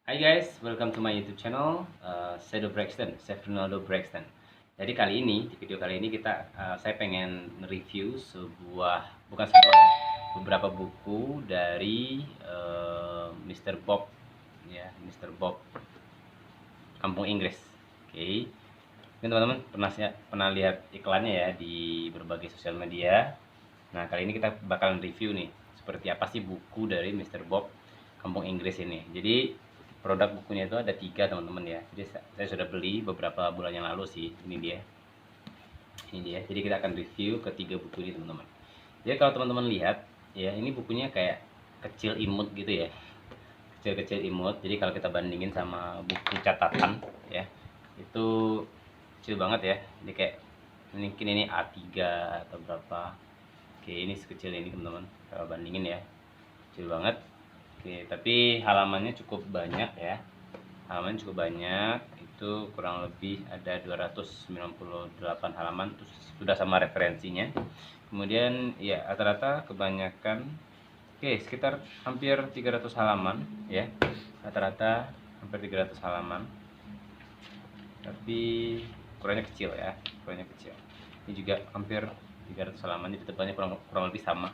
Hai guys, welcome to my YouTube channel, Shadow Braxton, Chef Ronaldo Braxton. Jadi kali ini, di video kali ini saya pengen review beberapa buku dari Mr. Bob, ya, Mr. Bob Kampung Inggris. Oke, mungkin teman-teman pernah lihat iklannya ya di berbagai sosial media. Nah, kali ini kita bakalan review nih, seperti apa sih buku dari Mr. Bob Kampung Inggris ini. Jadi produk bukunya itu ada 3 teman-teman ya. Jadi saya sudah beli beberapa bulan yang lalu sih. Ini dia. Jadi kita akan review ketiga buku ini teman-teman. Jadi kalau teman-teman lihat ya, ini bukunya kayak kecil imut gitu ya. Kecil-kecil imut. Jadi kalau kita bandingin sama buku catatan ya, itu kecil banget ya. Jadi kayak mungkin ini A3 atau berapa. Oke, ini sekecil ini teman-teman. Kalau bandingin ya, kecil banget. Oke, tapi halamannya cukup banyak ya. Halaman cukup banyak, itu kurang lebih ada 298 halaman, terus sudah sama referensinya. Kemudian ya rata-rata kebanyakan, oke, sekitar hampir 300 halaman ya. Rata-rata hampir 300 halaman. Tapi ukurannya kecil ya, ukurannya kecil. Ini juga hampir 300 halaman, jadi tebalnya kurang lebih sama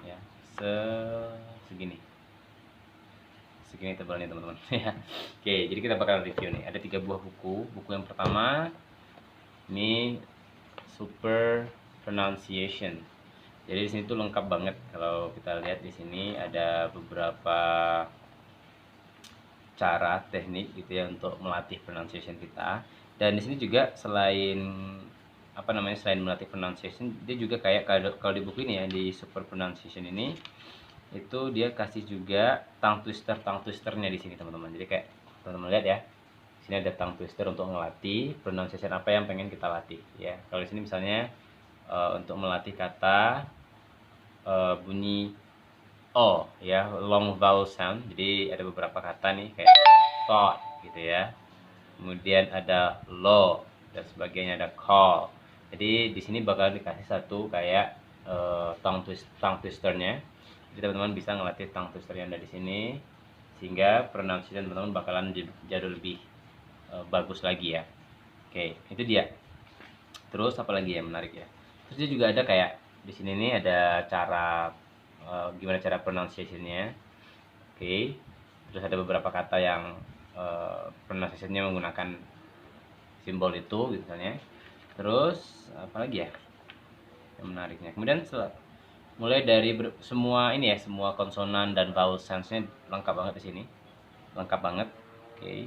ya. Segini tebalnya teman-teman ya. Oke, jadi kita bakal review nih. Ada 3 buah buku. Buku yang pertama ini Super Pronunciation. Jadi di sini tuh lengkap banget. Kalau kita lihat di sini ada beberapa cara teknik gitu ya untuk melatih pronunciation kita. Dan di sini juga selain melatih pronunciation, dia juga kayak kalau di buku ini ya, di Super Pronunciation ini itu dia kasih juga tongue twisternya di sini teman-teman. Jadi kayak teman-teman lihat ya, sini ada tongue twister untuk ngelatih pronunciation apa yang pengen kita latih ya. Kalau di sini misalnya untuk melatih kata bunyi o ya, long vowel sound. Jadi ada beberapa kata nih kayak thought gitu ya, kemudian ada law dan sebagainya, ada call. Jadi di sini bakal dikasih satu kayak tongue twisternya. Jadi teman-teman bisa ngelatih tongue twister yang ada di sini, sehingga pronunciation teman-teman bakalan jadi lebih bagus lagi ya. Oke, itu dia. Terus apa lagi yang menarik ya? Terus dia juga ada kayak di sini nih ada cara gimana cara pronunciation-nya. Oke. Terus ada beberapa kata yang pronunciation-nya menggunakan simbol itu misalnya. Terus apa lagi ya yang menariknya? Kemudian mulai dari semua konsonan dan vowel sounds-nya lengkap banget di sini. Lengkap banget. Oke.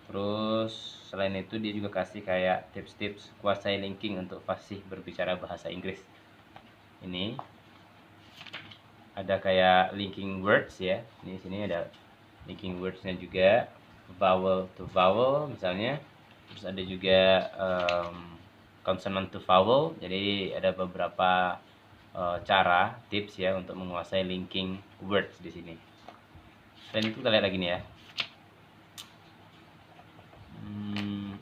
Terus selain itu dia juga kasih kayak tips-tips kuasai linking untuk fasih berbicara bahasa Inggris. Ini ada kayak linking words ya. Ini sini ada linking words-nya juga, vowel to vowel misalnya. Terus ada juga consonant to vowel. Jadi ada beberapa cara tips ya untuk menguasai linking words di sini. Dan itu kita lihat lagi nih ya.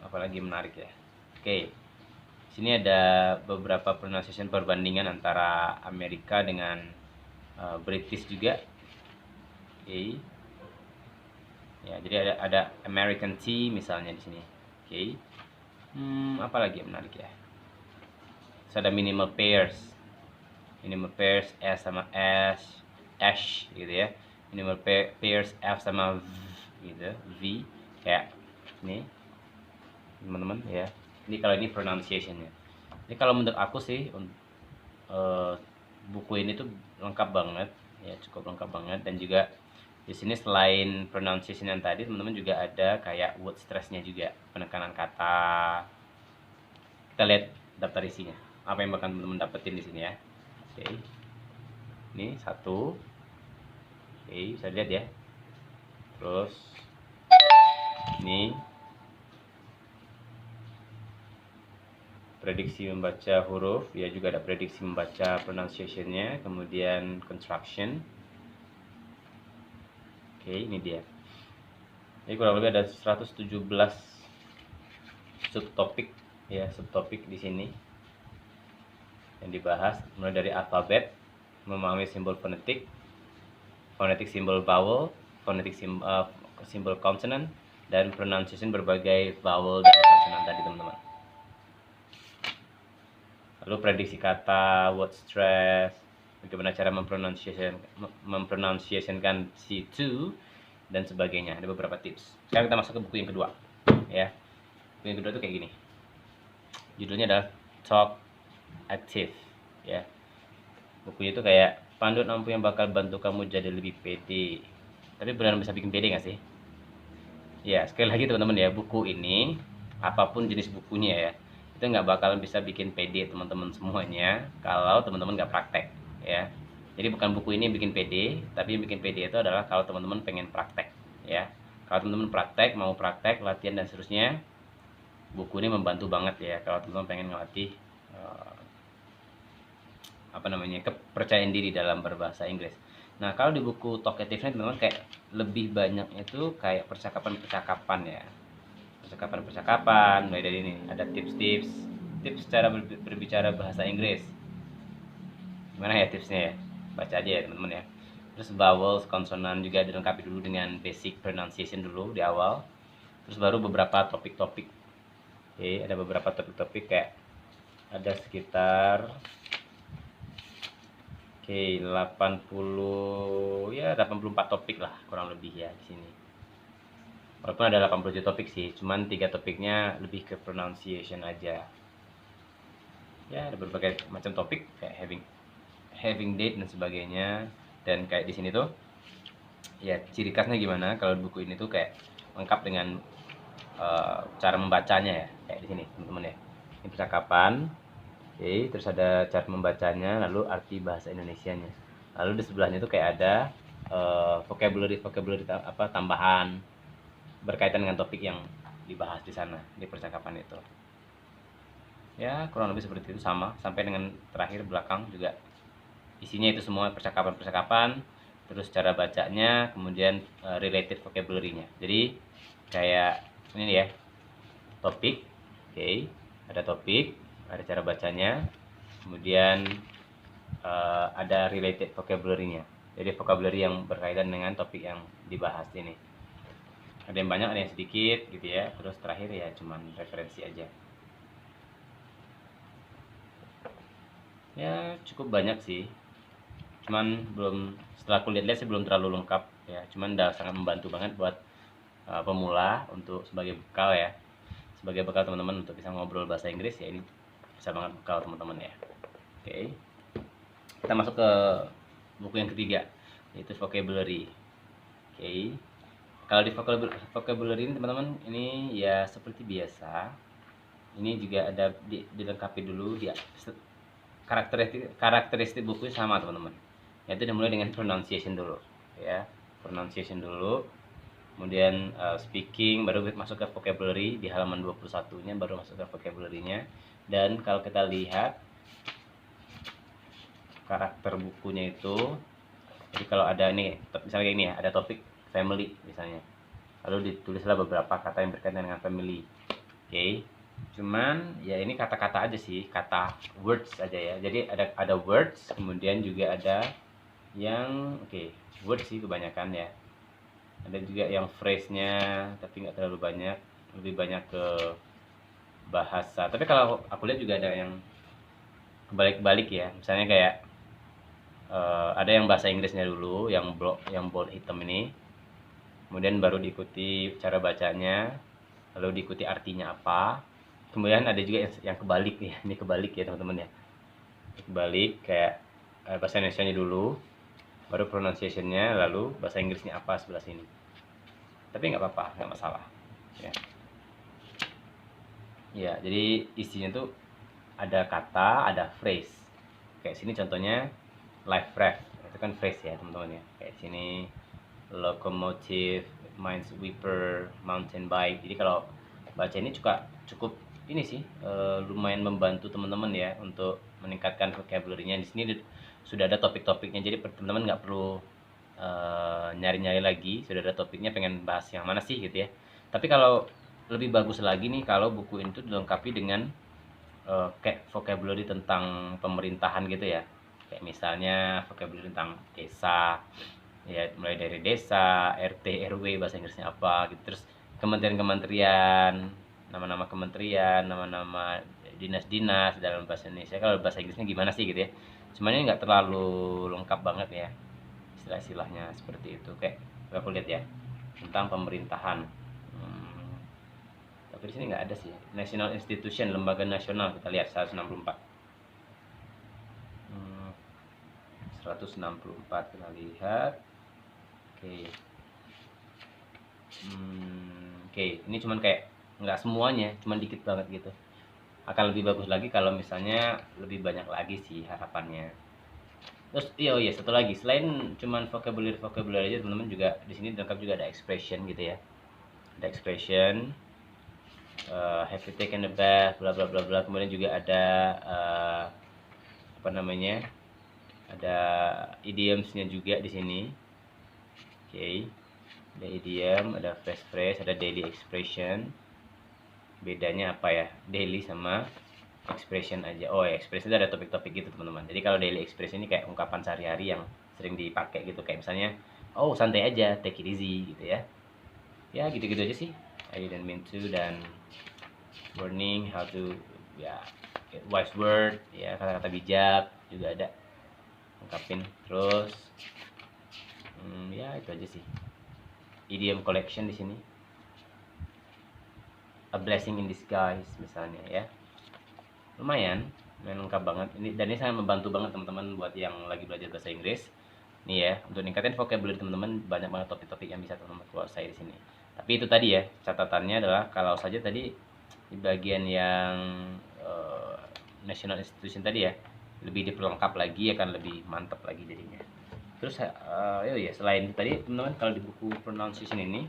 Apalagi menarik ya. Oke. Sini ada beberapa pronunciation perbandingan antara Amerika dengan British juga. Oke. Ya, jadi ada American tea misalnya di sini. Oke. Apalagi yang menarik ya. Terus ada minimal pairs. Minimal pairs S sama S, H gitu ya. Minimal pairs F sama V gitu, V kayak ini teman-teman ya. Ini kalau ini pronunciation-nya. Ini kalau menurut aku sih buku ini tuh lengkap banget ya, cukup lengkap banget. Dan juga di sini selain pronunciation yang tadi, teman-teman juga ada kayak word stress-nya juga, penekanan kata. Kita lihat daftar isinya. Apa yang bakal teman-teman dapetin di sini ya. Oke. Ini satu. Oke, bisa lihat ya. Terus ini prediksi membaca huruf, ya juga ada prediksi membaca pronunciation-nya, kemudian construction. Oke, ini dia. Jadi kurang lebih ada 117 subtopik ya, subtopik di sini yang dibahas, mulai dari alfabet, memahami simbol fonetik, fonetik simbol vowel, simbol consonant, dan pronunciation berbagai vowel dan konsonan tadi teman-teman. Lalu prediksi kata, word stress, bagaimana cara mempronunciationkan C2 dan sebagainya. Ada beberapa tips. Sekarang kita masuk ke buku yang kedua, ya. Buku yang kedua tuh kayak gini. Judulnya adalah Talk Active, ya. Bukunya itu kayak panduan ampuh yang bakal bantu kamu jadi lebih pede. Tapi beneran bisa bikin pede nggak sih? Ya, sekali lagi teman-teman ya, buku ini apapun jenis bukunya ya, itu nggak bakalan bisa bikin pede teman-teman semuanya kalau teman-teman nggak praktek, ya. Jadi bukan buku ini yang bikin pede, tapi yang bikin pede itu adalah kalau teman-teman pengen praktek, ya. Kalau teman-teman praktek, mau praktek, latihan dan seterusnya, buku ini membantu banget ya kalau teman-teman pengen ngelatih kepercayaan diri dalam berbahasa Inggris. Nah, kalau di buku Talkative ini teman-teman kayak lebih banyak itu kayak percakapan-percakapan ya. Percakapan-percakapan, mulai dari ini ada tips cara berbicara bahasa Inggris. Gimana ya tipsnya ya? Baca aja ya teman-teman ya. Terus vowels, konsonan juga dilengkapi dulu dengan basic pronunciation dulu di awal. Terus baru beberapa topik-topik. Oke, ada beberapa topik-topik kayak ada sekitar 84 topik lah kurang lebih ya di sini. Walaupun ada 87 topik sih, cuman 3 topiknya lebih ke pronunciation aja. Ya, ada berbagai macam topik kayak having date dan sebagainya. Dan kayak di sini tuh ya ciri khasnya gimana kalau buku ini tuh kayak lengkap dengan cara membacanya ya, kayak di sini teman-teman ya. Ini percakapan. Oke, terus ada cara membacanya, lalu arti bahasa Indonesianya. Lalu di sebelahnya itu kayak ada vocabulary tambahan berkaitan dengan topik yang dibahas di sana di percakapan itu. Ya, kurang lebih seperti itu, sama sampai dengan terakhir belakang juga isinya itu semua percakapan-percakapan, terus cara bacanya, kemudian related vocabulary-nya. Jadi kayak ini ya, topik, oke, ada topik, ada cara bacanya, kemudian ada related vocabulary-nya. Jadi vocabulary yang berkaitan dengan topik yang dibahas ini. Ada yang banyak, ada yang sedikit gitu ya. Terus terakhir ya cuman referensi aja. Ya cukup banyak sih. Cuman setelah aku lihat-lihat sih belum terlalu lengkap ya. Cuman udah sangat membantu banget buat pemula untuk sebagai bekal ya. Sebagai bekal teman-teman untuk bisa ngobrol bahasa Inggris ya, ini bisa banget bekal teman-teman ya. Oke. Kita masuk ke buku yang ketiga, yaitu vocabulary. Oke. Kalau di vocabulary ini teman-teman, ini ya seperti biasa. Ini juga ada dilengkapi dulu dia karakteristik buku sama teman-teman. Yaitu dimulai dengan pronunciation dulu, ya. Pronunciation dulu. Kemudian speaking, baru masuk ke vocabulary di halaman 21-nya, baru masuk ke vocabulary-nya. Dan kalau kita lihat karakter bukunya itu, jadi kalau ada ini misalnya kayak ini ya, ada topik family misalnya, lalu ditulislah beberapa kata yang berkaitan dengan family. Oke. Cuman ya ini kata-kata aja sih, kata words aja ya. Jadi ada words, kemudian juga ada yang words sih kebanyakan ya. Ada juga yang phrase-nya, tapi nggak terlalu banyak, lebih banyak ke bahasa. Tapi kalau aku lihat juga ada yang kebalik-balik ya. Misalnya kayak ada yang bahasa Inggrisnya dulu, yang bold hitam ini, kemudian baru diikuti cara bacanya, lalu diikuti artinya apa, kemudian ada juga yang kebalik nih, ini kebalik ya teman-teman ya, kebalik kayak bahasa Indonesianya dulu, baru pronunciationnya, lalu bahasa Inggrisnya apa sebelah sini. Tapi nggak apa-apa, nggak masalah ya. Jadi isinya tuh ada kata, ada phrase. Kayak sini contohnya life raft, itu kan phrase ya teman-teman ya. Kayak sini locomotive, minesweeper, mountain bike. Jadi kalau baca ini cukup ini sih lumayan membantu teman-teman ya untuk meningkatkan vocabulary-nya. Di sini sudah ada topik-topiknya, jadi teman-teman nggak perlu nyari-nyari lagi, sudah ada topiknya, pengen bahas yang mana sih gitu ya. Tapi kalau lebih bagus lagi nih kalau buku itu dilengkapi dengan kayak vocabulary tentang pemerintahan gitu ya. Kayak misalnya vocabulary tentang desa, Ya, mulai dari desa, RT, RW bahasa Inggrisnya apa gitu. Terus kementerian-kementerian, nama-nama kementerian, nama-nama dinas-dinas dalam bahasa Indonesia. Kalau bahasa Inggrisnya gimana sih gitu ya. Cuman ini nggak terlalu lengkap banget ya. Istilah-istilahnya seperti itu. Kayak aku lihat ya, tentang pemerintahan. Hmm, tapi di sini nggak ada sih. National Institution, lembaga nasional, kita lihat 164. 164 kita lihat. Oke. Oke, ini cuman kayak nggak semuanya, cuman dikit banget gitu. Akan lebih bagus lagi kalau misalnya lebih banyak lagi sih harapannya. Terus iya, oh iya, satu lagi, selain cuman vocabulary aja, teman-teman juga di sini lengkap juga ada expression gitu ya. Ada expression, have you taken a bath, bla bla bla bla. Kemudian juga ada apa namanya? Ada idiomsnya juga di sini. Oke. Ada idiom, ada phrase, ada daily expression. Bedanya apa ya? Daily sama expression aja. Oh ya, expression itu ada topik-topik gitu teman-teman. Jadi kalau daily expression ini kayak ungkapan sehari-hari yang sering dipakai gitu, kayak misalnya, oh santai aja, take it easy gitu ya. Ya gitu-gitu aja sih. I didn't mean to, dan warning how to, ya, wise word ya, kata-kata bijak juga ada ungkapin. Terus ya itu aja sih. Idiom collection di sini. A blessing in disguise misalnya ya. Lumayan lengkap banget ini, dan ini sangat membantu banget teman-teman buat yang lagi belajar bahasa Inggris nih ya, untuk ningkatin vocabulary teman-teman. Banyak banget topik-topik yang bisa teman-teman kuasai di sini. Tapi itu tadi ya, catatannya adalah kalau saja tadi di bagian yang national institution tadi ya, lebih diperlengkap lagi akan lebih mantap lagi jadinya. Terus ya selain itu tadi teman-teman, kalau di buku pronunciation ini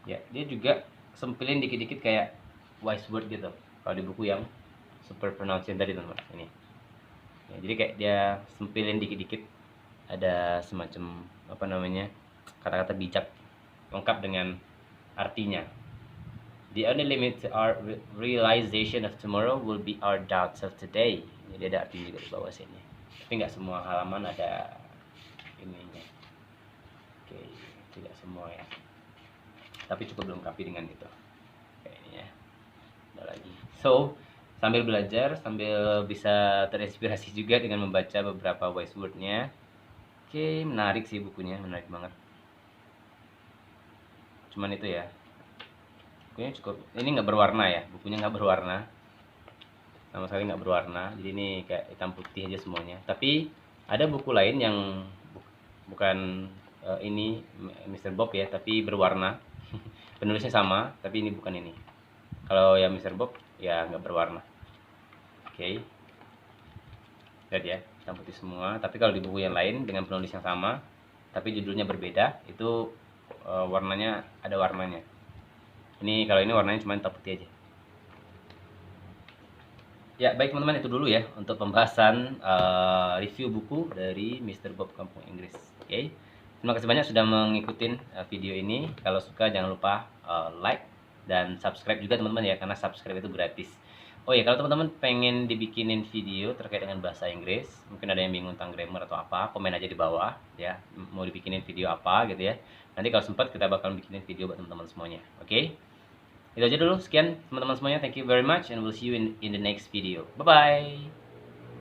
ya, dia juga sempilin dikit-dikit kayak wise word gitu kalau di buku yang super pronunciation tadi teman-teman ini ya. Jadi kayak dia sempilin dikit-dikit, ada semacam apa namanya, kata-kata bijak lengkap dengan artinya. The only limit to our realization of tomorrow will be our doubts of today. Jadi ada artinya juga di bawah sini, tapi nggak semua halaman ada ininya. Oke, tidak semua ya, tapi cukup lengkapi dengan itu kayaknya. Ada lagi. So, sambil belajar, sambil bisa terinspirasi juga dengan membaca beberapa wise word-nya. Oke, menarik sih bukunya, menarik banget. Cuman itu ya, bukunya cukup, ini nggak berwarna ya, bukunya nggak berwarna, sama sekali nggak berwarna. Jadi ini kayak hitam putih aja semuanya. Tapi ada buku lain yang bukan ini Mr. Bob ya, tapi berwarna. Penulisnya sama, tapi ini bukan ini. Kalau yang Mr. Bob ya nggak berwarna. Oke. Lihat ya, hitam putih semua. Tapi kalau di buku yang lain dengan penulis yang sama, tapi judulnya berbeda, itu warnanya ada warnanya. Ini kalau ini warnanya cuma hitam putih aja. Ya baik teman-teman, itu dulu ya untuk pembahasan review buku dari Mr. Bob Kampung Inggris. Oke. Terima kasih banyak sudah mengikuti video ini. Kalau suka jangan lupa like dan subscribe juga teman-teman ya, karena subscribe itu gratis. Oh ya, kalau teman-teman pengen dibikinin video terkait dengan bahasa Inggris, mungkin ada yang bingung tentang grammar atau apa, komen aja di bawah ya, mau dibikinin video apa gitu ya. Nanti kalau sempat kita bakal bikinin video buat teman-teman semuanya. Oke? Itu aja dulu, sekian teman-teman semuanya. Thank you very much and we'll see you in the next video. Bye bye.